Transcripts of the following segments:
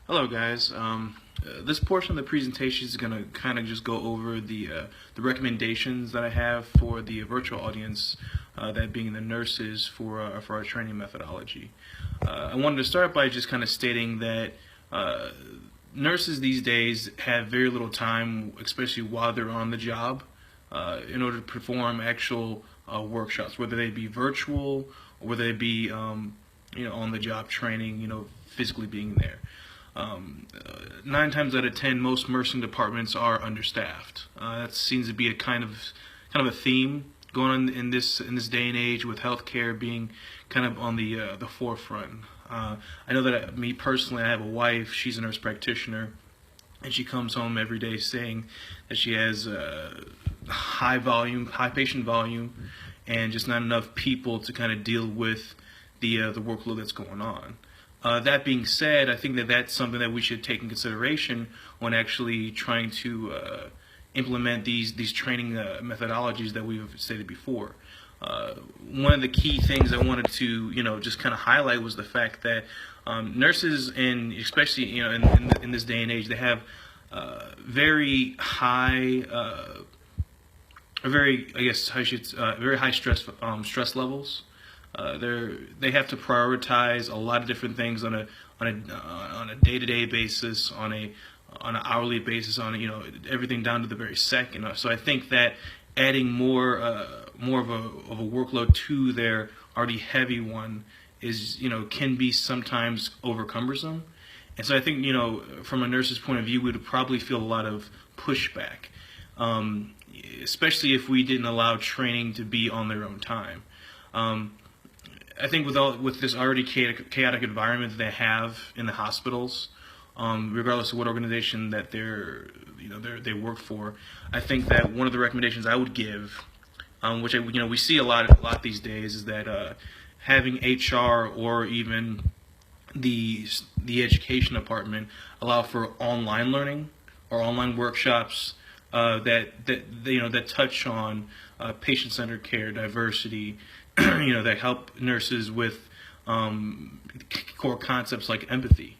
Hello, guys. This portion of the presentation is going to kind of just go over the recommendations that I have for the virtual audience, that being the nurses for our training methodology. I wanted to start by just kind of stating that nurses these days have very little time, especially while they're on the job, in order to perform actual workshops, whether they be virtual or whether they be on the job training, physically being there. 9 times out of 10, most nursing departments are understaffed. That seems to be a kind of a theme going on in this day and age, with healthcare being kind of on the forefront. I know that me personally, I have a wife. She's a nurse practitioner, and she comes home every day saying that she has high patient volume, and just not enough people to kind of deal with the workload that's going on. That being said, I think that that's something that we should take in consideration when actually trying to implement these training methodologies that we've stated before. One of the key things I wanted to just kind of highlight was the fact that nurses, and especially in this day and age, they have very high, very high stress levels. They have to prioritize a lot of different things on a day-to-day basis, on an hourly basis, on everything down to the very second. So I think that adding more of a workload to their already heavy one is can be sometimes over cumbersome. And so I think from a nurse's point of view, we would probably feel a lot of pushback, especially if we didn't allow training to be on their own time. I think with this already chaotic environment that they have in the hospitals, regardless of what organization that they work for, I think that one of the recommendations I would give, which we see a lot these days, is that having HR or even the education department allow for online learning or online workshops that touch on patient-centered care, diversity, that help nurses with core concepts like empathy.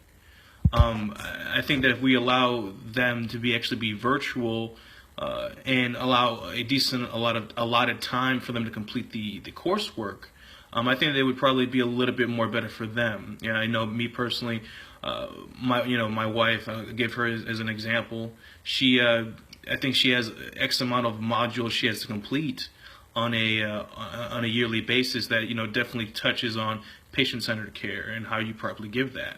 I think that if we allow them to actually be virtual and allow a lot of time for them to complete the coursework, I think that it would probably be a little bit more better for them. I know me personally, my wife, I'll give her as an example. I think she has X amount of modules she has to complete on a yearly basis that definitely touches on patient-centered care and how you properly give that.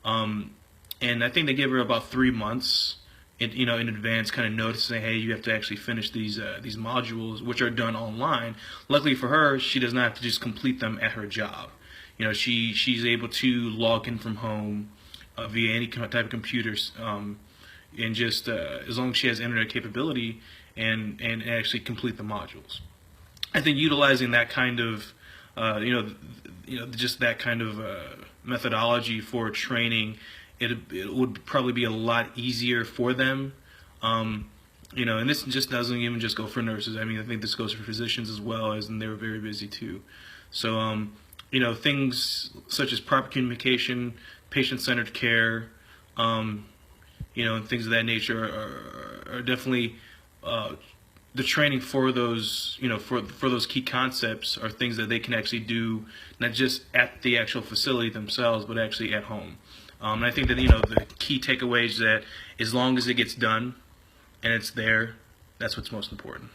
And I think they give her about 3 months in advance, kind of noticing, hey, you have to actually finish these modules, which are done online. Luckily for her, she does not have to just complete them at her job. She's able to log in from home via any type of computers, and just as long as she has internet capability and actually complete the modules. I think utilizing that kind of, just that kind of methodology for training, it would probably be a lot easier for them. And this just doesn't even just go for nurses. I mean, I think this goes for physicians as well, and they're very busy too. So, things such as proper communication, patient-centered care, and things of that nature are definitely the training for those, for those key concepts are things that they can actually do, not just at the actual facility themselves, but actually at home. And I think that, the key takeaway is that as long as it gets done and it's there, that's what's most important.